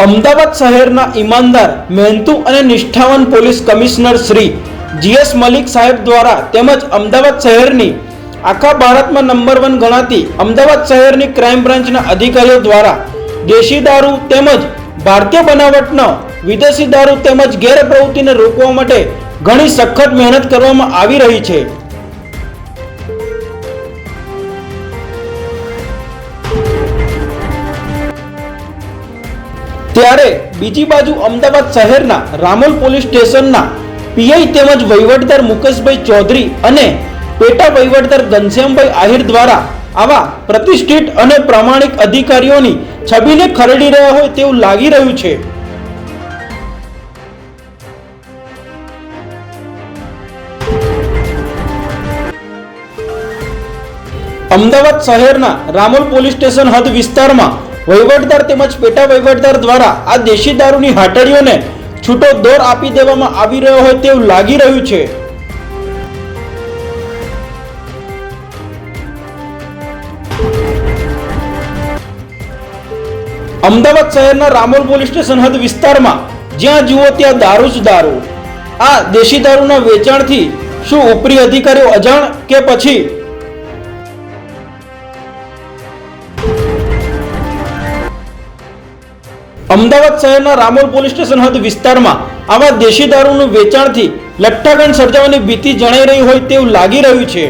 અમદાવાદ શહેરના ઈમાનદાર, મહેનતુ અને નિષ્ઠાવાન police commissioner Shri G S Malik સાહેબ દ્વારા તેમજ અમદાવાદ શહેરની આખા ભારતમાં નંબર 1 ગણાતી અમદાવાદ શહેરની ક્રાઇમ બ્રાન્ચના અધિકારીઓ દ્વારા દેશી દારૂ તેમજ ભારતીય બનાવટનો વિદેશી દારૂ તેમજ ગેરપ્રવૃત્તિને રોકવા માટે ઘણી સખત મહેનત કરવામાં આવી રહી છે। ત્યારે બીજી બાજુ અમદાવાદ શહેરના રામોલ પોલીસ સ્ટેશનના પીઆઈ તેમજ વહીવટદાર મુકેશભાઈ ચૌધરી અને પેટા વહીવટદાર ઘનશ્યામભાઈ આહિર દ્વારા આવા પ્રતિષ્ઠિત અને પ્રામાણિક અધિકારીઓની છબીને ખરડી રહ્યા હોય તેવું લાગી રહ્યું છે। અમદાવાદ શહેરના રામોલ પોલીસ સ્ટેશન હદ વિસ્તારમાં વહીવટદાર તેમજ પેટા વહીવટદાર દ્વારા આ દેશી દારૂની હાટડીઓને છૂટો દોર આપી દેવામાં આવી રહ્યો હોય તેવું લાગી રહ્યું છે। અમદાવાદ શહેરના રામોલ પોલીસ સ્ટેશન હદ વિસ્તારમાં જ્યાં જુઓ ત્યાં દારૂ જ દારૂ। આ દેશી દારૂના વેચાણથી શું ઉપરી અધિકારીઓ અજાણ કે પછી અમદાવાદ શહેરના રામોલ પોલીસ સ્ટેશન હદ વિસ્તારમાં આવા દેશી દારૂનું વેચાણથી લઠ્ઠાગંડ સર્જાવાની ભીતિ જણાઈ રહી હોય તેવું લાગી રહ્યું છે।